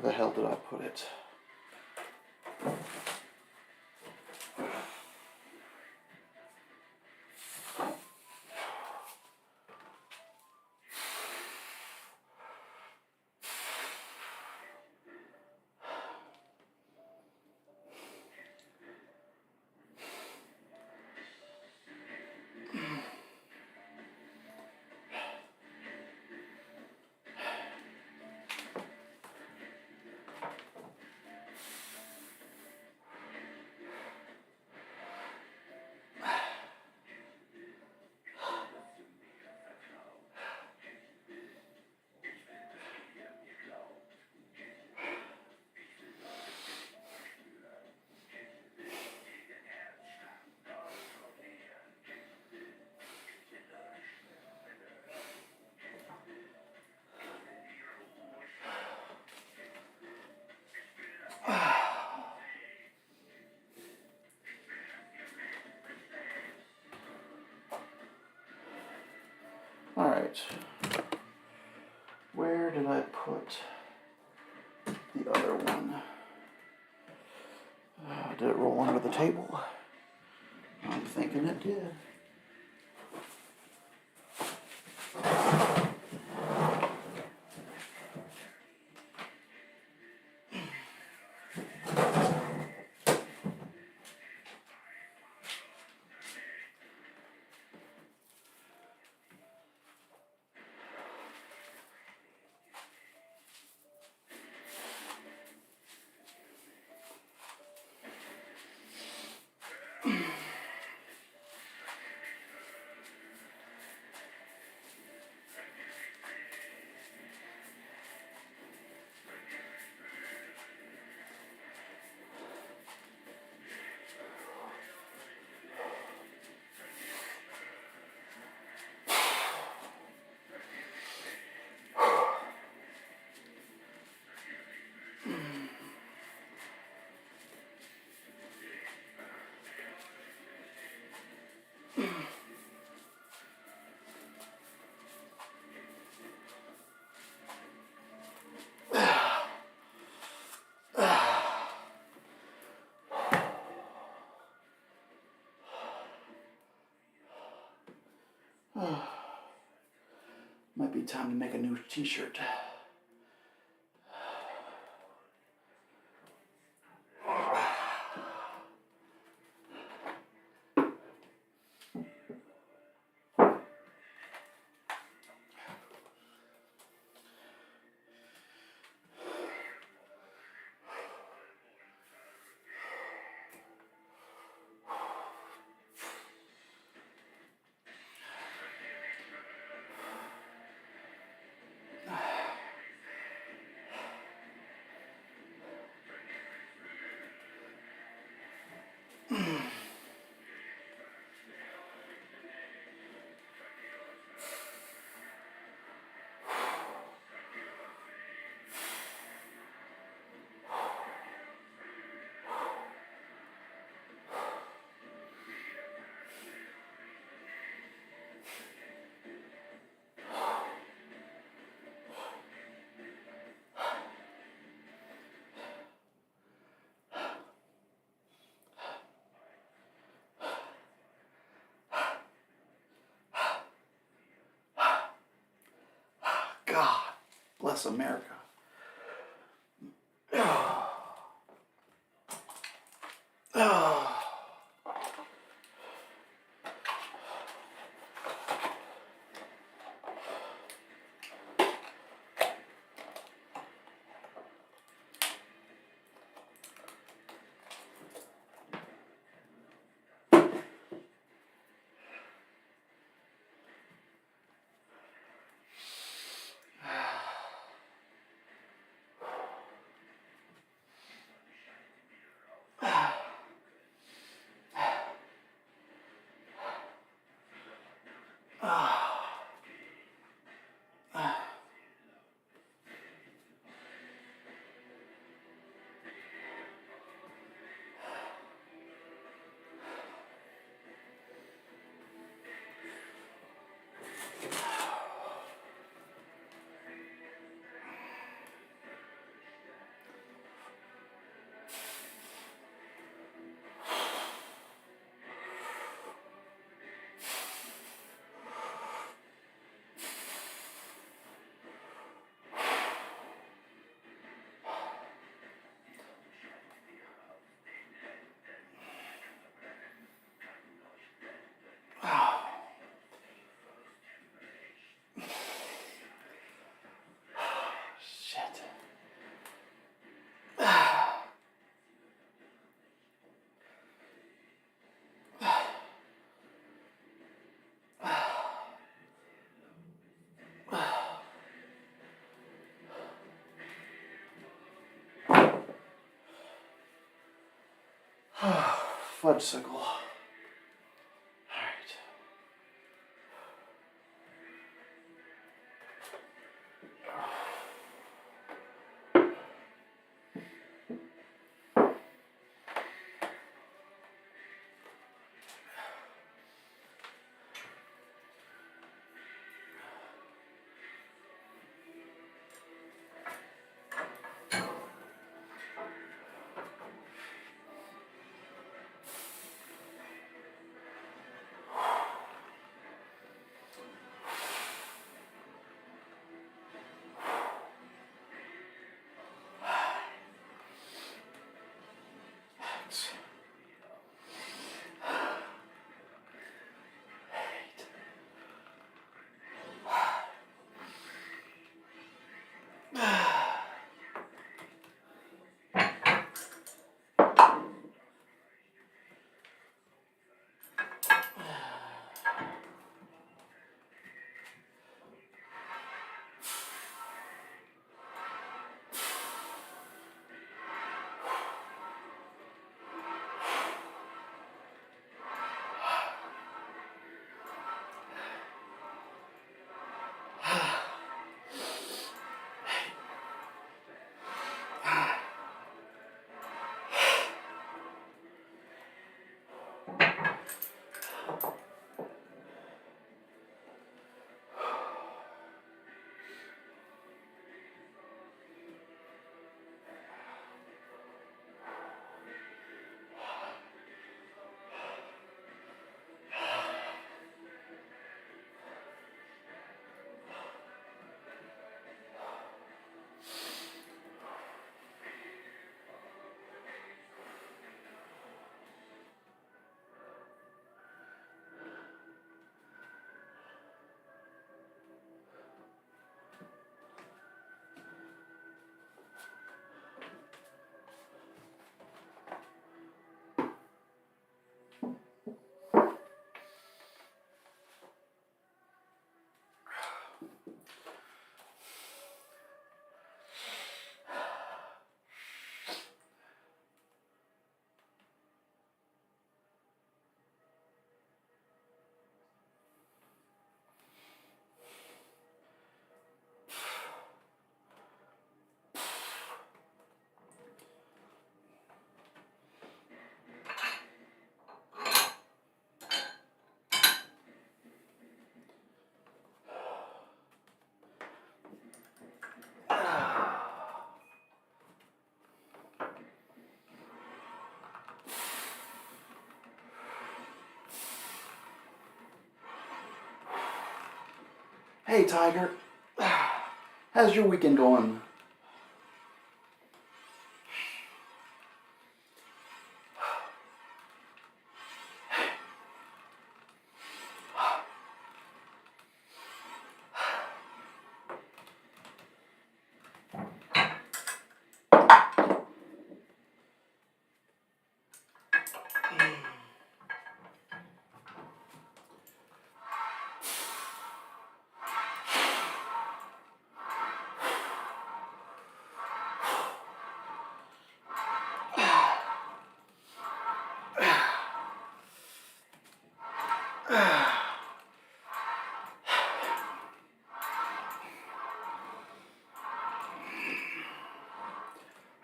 Where the hell did I put it? All right. Where did I put the other one? Did it roll under the table? I'm thinking it did. Might be time to make a new t-shirt. God bless America. Fudgesicle. Alright. Hey, Tiger. How's your weekend going?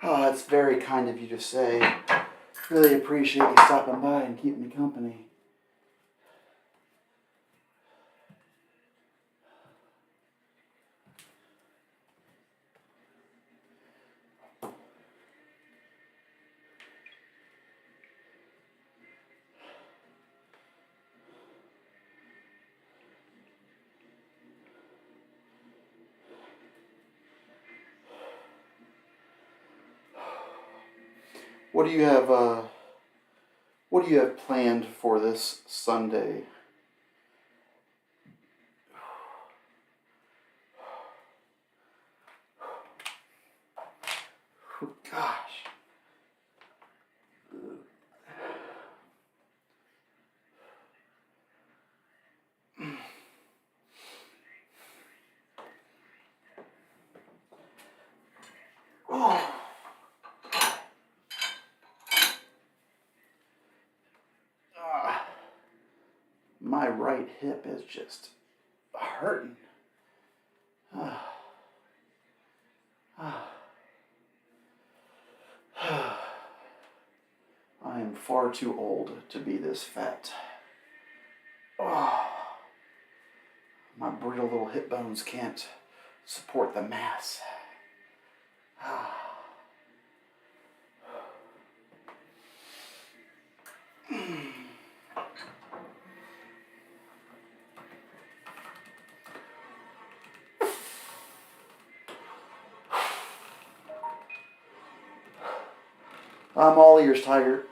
Oh, that's very kind of you to say. Really appreciate you stopping by and keeping me company. What do you have? What do you have planned for this Sunday? Oh, gosh. Oh. my right hip is just hurting. I am far too old to be this fat. My brittle little hip bones can't support the mass. I'm all ears, Tiger.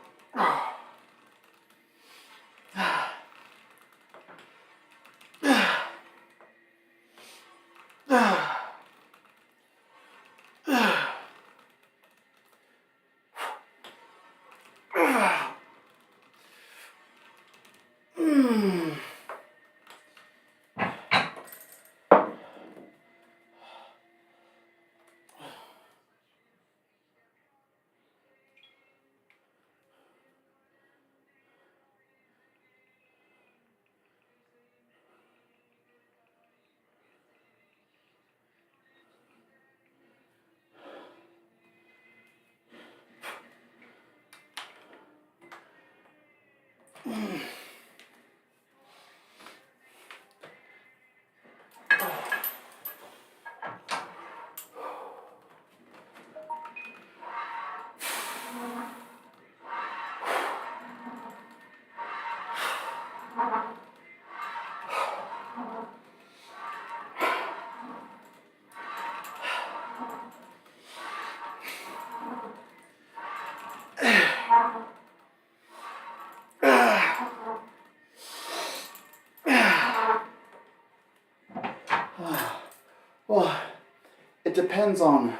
Well, it depends on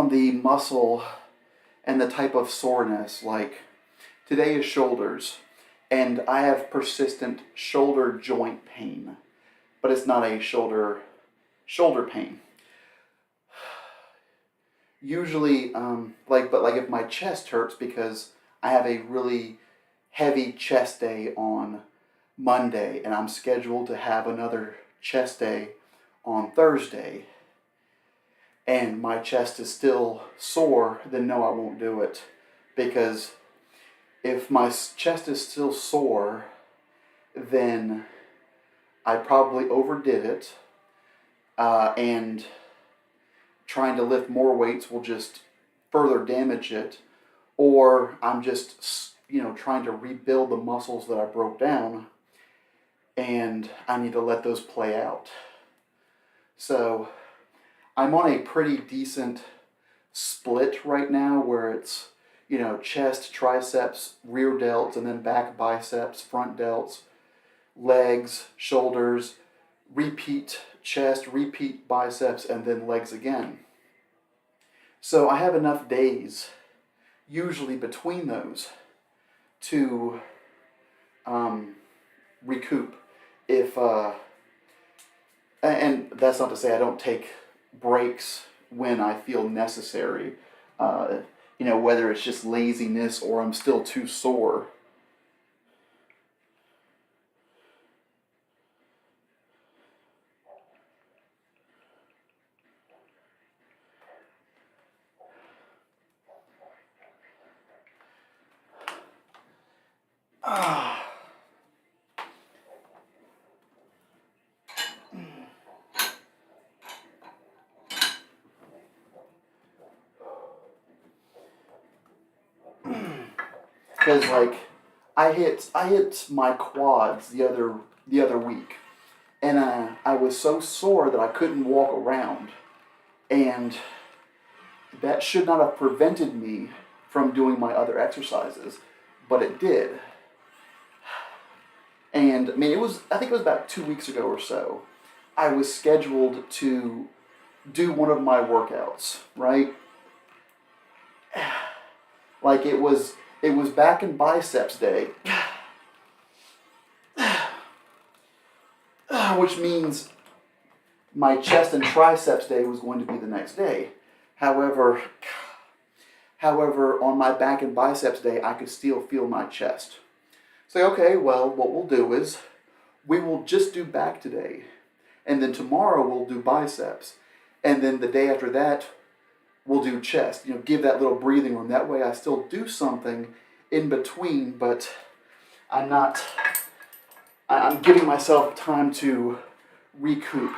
the muscle and the type of soreness. Like today is shoulders, and I have persistent shoulder joint pain, but it's not a shoulder pain. Usually, but if my chest hurts because I have a really heavy chest day on Monday, and I'm scheduled to have another chest day on Thursday, and my chest is still sore, then no, I won't do it. Because if my chest is still sore, then I probably overdid it, and trying to lift more weights will just further damage it, or I'm just, trying to rebuild the muscles that I broke down, and I need to let those play out. So I'm on a pretty decent split right now where it's, chest, triceps, rear delts, and then back biceps, front delts, legs, shoulders, repeat chest, repeat biceps, and then legs again. So I have enough days, usually between those, to recoup. And that's not to say I don't take breaks when I feel necessary, whether it's just laziness or I'm still too sore. Because I hit my quads the other week, and I was so sore that I couldn't walk around, and that should not have prevented me from doing my other exercises, but it did. And I think it was about 2 weeks ago or so, I was scheduled to do one of my workouts, right? Like it was back in biceps day, which means my chest and triceps day was going to be the next day. However, on my back and biceps day, I could still feel my chest. Say, okay, well, what we'll do is we will just do back today. And then tomorrow we'll do biceps. And then the day after that, we'll do chest. Give that little breathing room. That way I still do something in between, but I'm giving myself time to recoup.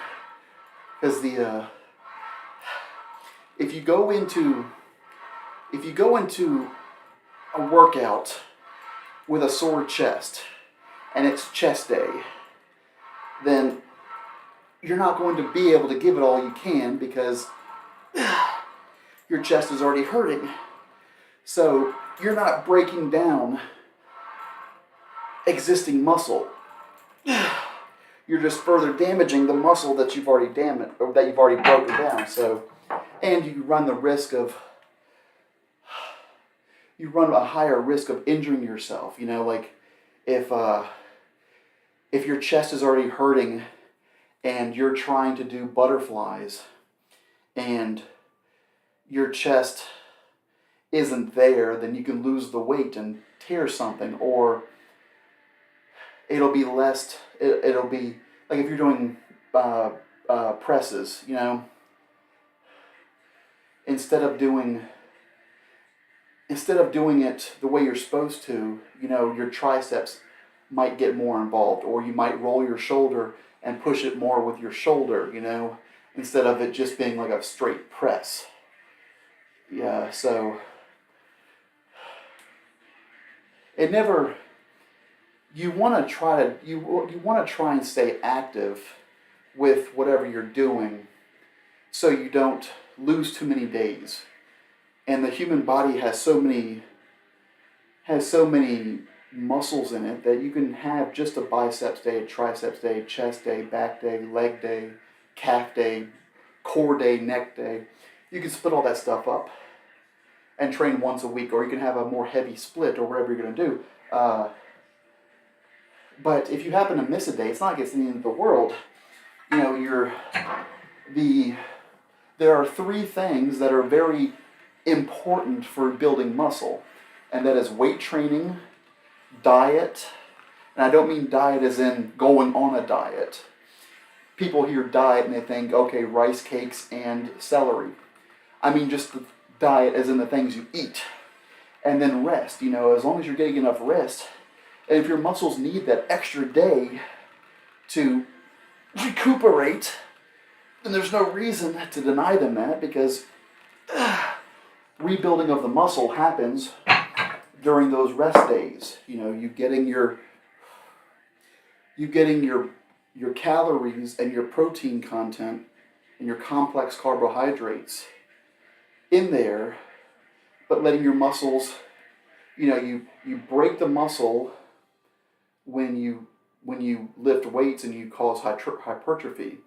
Because if you go into a workout with a sore chest and it's chest day, then you're not going to be able to give it all you can because your chest is already hurting. So you're not breaking down existing muscle. You're just further damaging the muscle that you've already damaged or that you've already broken down. So, and you run a higher risk of injuring yourself. Like if your chest is already hurting and you're trying to do butterflies and your chest isn't there, then you can lose the weight and tear something, or it'll be like if you're doing presses, instead of doing it the way you're supposed to, your triceps might get more involved, or you might roll your shoulder and push it more with your shoulder, instead of it just being like a straight press. Yeah, so you want to try and stay active with whatever you're doing so you don't lose too many days. And the human body has so many muscles in it that you can have just a biceps day, triceps day, chest day, back day, leg day, calf day, core day, neck day. You can split all that stuff up and train once a week, or you can have a more heavy split or whatever you're going to do. But if you happen to miss a day, it's not like it's the end of the world. There are 3 things that are very important for building muscle, and that is weight training, diet, and I don't mean diet as in going on a diet. People hear diet and they think, okay, rice cakes and celery. I mean just the diet as in the things you eat. And then rest, as long as you're getting enough rest, and if your muscles need that extra day to recuperate, then there's no reason to deny them that, because rebuilding of the muscle happens during those rest days. You getting your calories and your protein content and your complex carbohydrates in there, but letting your muscles, you break the muscle when you lift weights and you cause hypertrophy,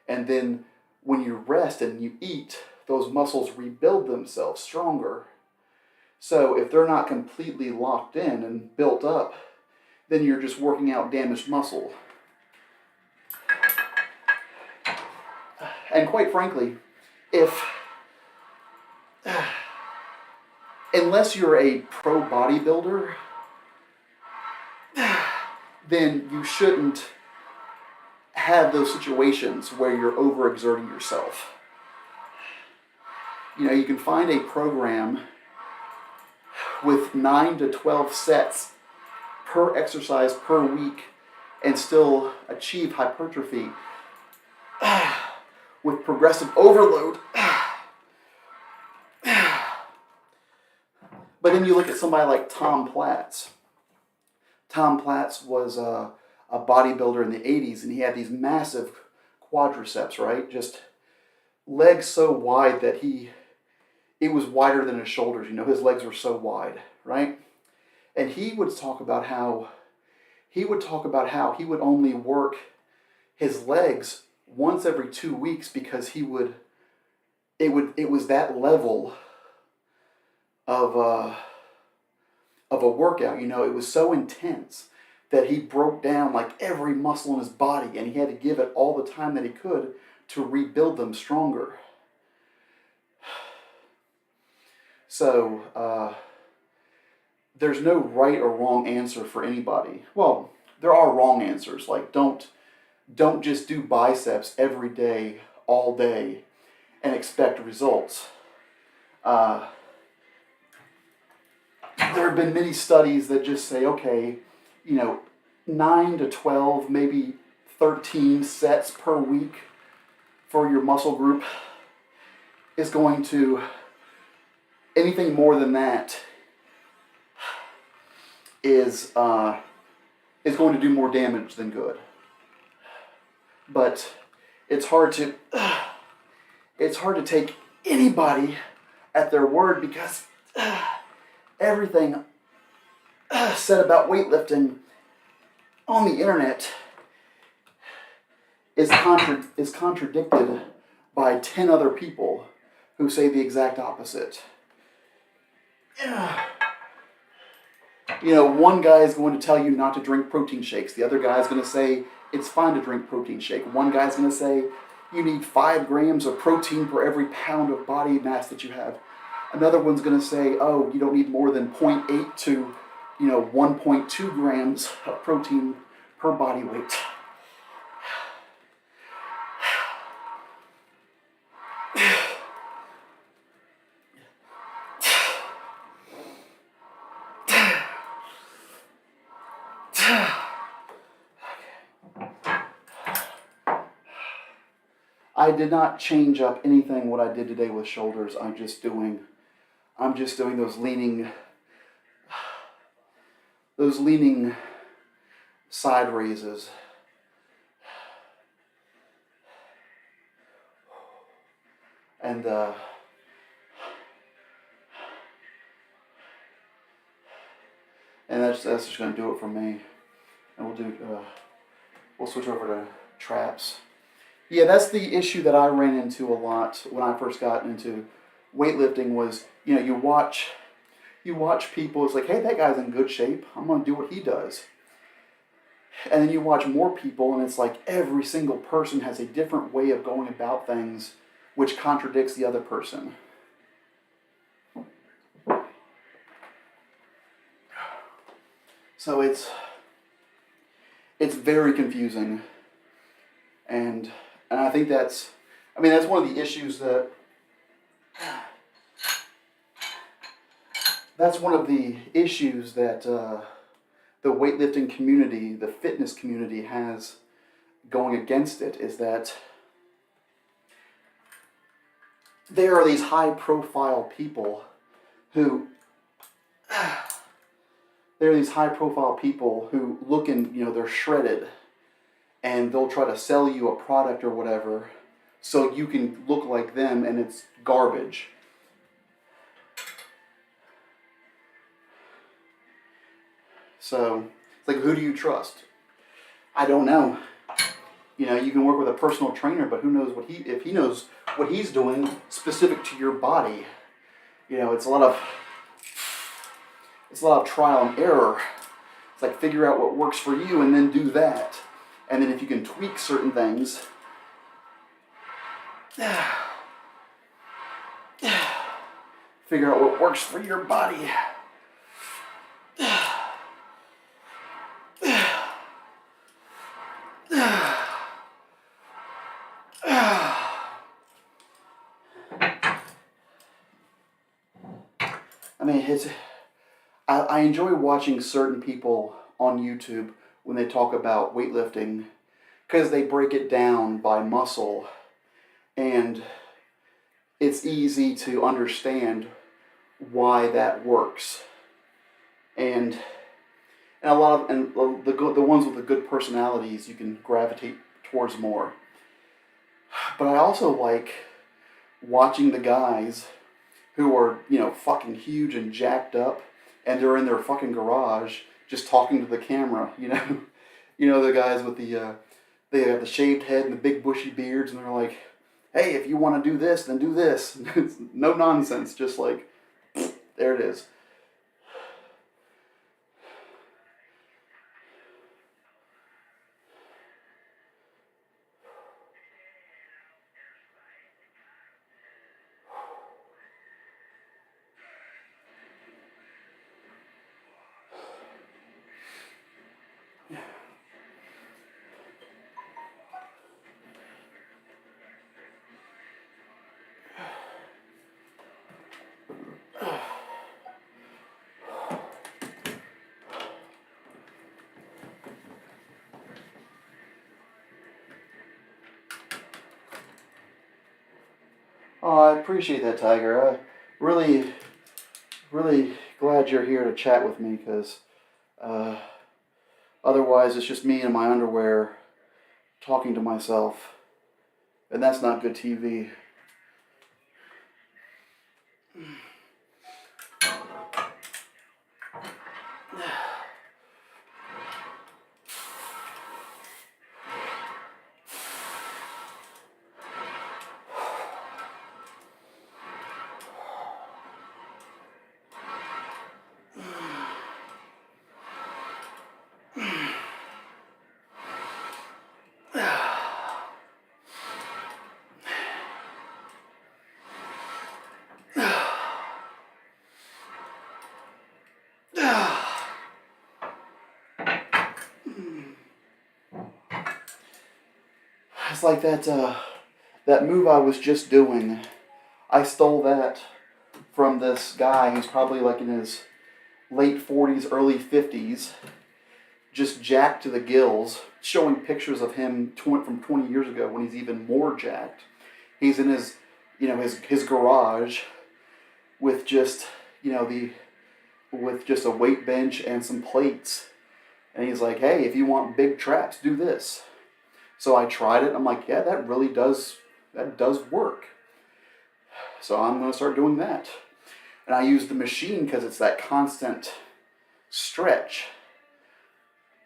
and then when you rest and you eat, those muscles rebuild themselves stronger. So if they're not completely locked in and built up, then you're just working out damaged muscle. And quite frankly, unless you're a pro bodybuilder, then you shouldn't have those situations where you're overexerting yourself. You can find a program with 9 to 12 sets per exercise per week and still achieve hypertrophy with progressive overload. But then you look at somebody like Tom Platz. Tom Platz was a bodybuilder in the 80s, and he had these massive quadriceps, right? Just legs so wide that it was wider than his shoulders. His legs were so wide, right? And he would talk about how he would only work his legs once every 2 weeks because it was that level of a workout. It was so intense that he broke down like every muscle in his body, and he had to give it all the time that he could to rebuild them stronger. So there's no right or wrong answer for anybody. Well, there are wrong answers. Like don't just do biceps every day, all day, and expect results. There have been many studies that just say, okay, 9 to 12, maybe 13 sets per week for your muscle group is going to, anything more than that is going to do more damage than good. But it's hard to take anybody at their word, because everything said about weightlifting on the internet is contradicted by 10 other people who say the exact opposite. One guy is going to tell you not to drink protein shakes. The other guy is going to say it's fine to drink protein shake. One guy is going to say you need 5 grams of protein per every pound of body mass that you have. Another one's going to say, oh, you don't need more than 0.8 to 1.2 grams of protein per body weight. I did not change up anything what I did today with shoulders. I'm just doing those leaning side raises. And that's just going to do it for me. And we'll switch over to traps. Yeah, that's the issue that I ran into a lot when I first got into weightlifting was, you watch people, it's like, hey, that guy's in good shape. I'm going to do what he does. And then you watch more people, and it's like every single person has a different way of going about things, which contradicts the other person. So it's very confusing. And I think that's one of the issues that, the weightlifting community, the fitness community has going against it, is that there are these high-profile people who look and, they're shredded, and they'll try to sell you a product or whatever so you can look like them, and it's garbage. So, it's like, who do you trust? I don't know. You can work with a personal trainer, but who knows if he knows what he's doing specific to your body. It's a lot of trial and error. It's like, figure out what works for you and then do that. And then if you can tweak certain things, figure out what works for your body. I enjoy watching certain people on YouTube when they talk about weightlifting, because they break it down by muscle, and it's easy to understand why that works. And the ones with the good personalities you can gravitate towards more. But I also like watching the guys who are, fucking huge and jacked up, and they're in their fucking garage just talking to the camera, the guys with they have the shaved head and the big bushy beards, and they're like, hey, if you want to do this, then do this. It's no nonsense, just like, there it is. Oh, I appreciate that, Tiger. I really, really glad you're here to chat with me because uh, otherwise it's just me in my underwear talking to myself, and that's not good TV. It's like that move I was just doing. I stole that from this guy who's probably like in his late 40s, early 50s, just jacked to the gills, showing pictures of him from 20 years ago when he's even more jacked. He's in his, his garage with just, with just a weight bench and some plates. And he's like, hey, if you want big traps, do this. So I tried it. I'm like, yeah, that does work. So I'm going to start doing that. And I use the machine because it's that constant stretch.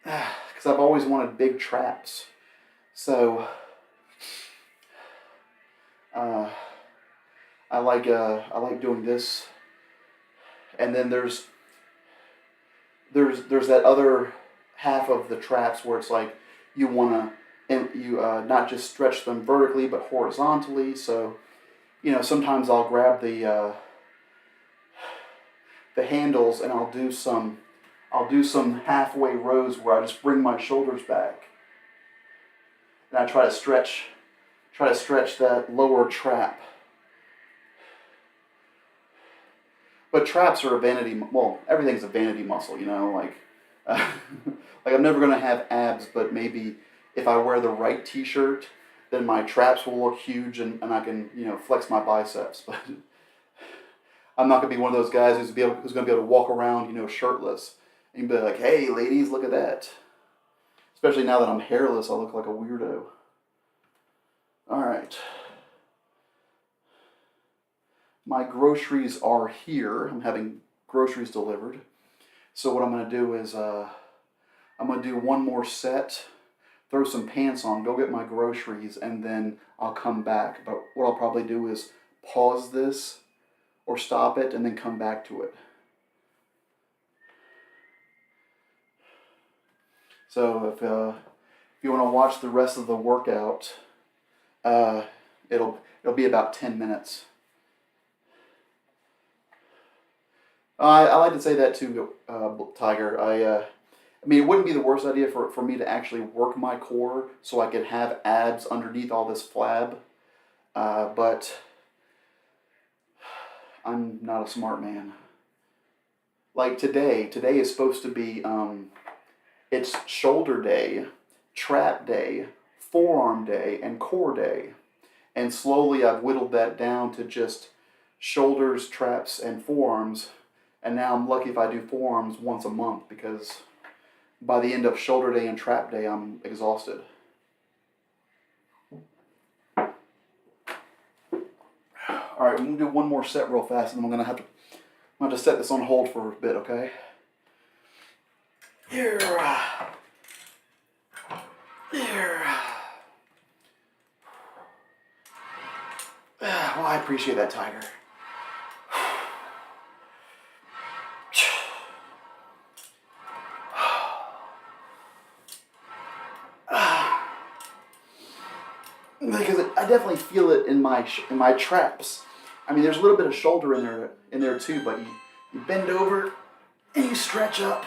Because I've always wanted big traps. So I like doing this. And then there's that other half of the traps where it's like you want to not just stretch them vertically but horizontally. So sometimes I'll grab the handles and I'll do some halfway rows where I just bring my shoulders back and I try to stretch that lower trap. But traps are a vanity. Well, everything's a vanity muscle, like like I'm never gonna have abs, but maybe if I wear the right T-shirt, then my traps will look huge and I can flex my biceps. But I'm not gonna be one of those guys who's gonna be able to walk around shirtless and be like, hey ladies, look at that. Especially now that I'm hairless, I look like a weirdo. All right. My groceries are here. I'm having groceries delivered. So what I'm going to do is I'm going to do one more set, throw some pants on, go get my groceries, and then I'll come back. But what I'll probably do is pause this or stop it and then come back to it. So if you want to watch the rest of the workout, it'll be about 10 minutes. I like to say that too, Tiger. I mean, it wouldn't be the worst idea for me to actually work my core so I could have abs underneath all this flab, but I'm not a smart man. Like today is supposed to be, it's shoulder day, trap day, forearm day, and core day. And slowly I've whittled that down to just shoulders, traps, and forearms. And now I'm lucky if I do forearms once a month because by the end of shoulder day and trap day, I'm exhausted. All right, I'm gonna do one more set real fast, and I'm gonna have to set this on hold for a bit, okay? Here. Well, I appreciate that, Tiger. Because I definitely feel it in my traps. I mean, there's a little bit of shoulder in there too, but you bend over and you stretch up.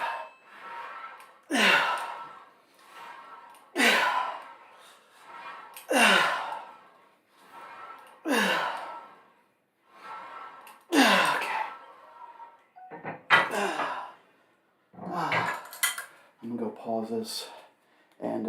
I'm gonna go pause this and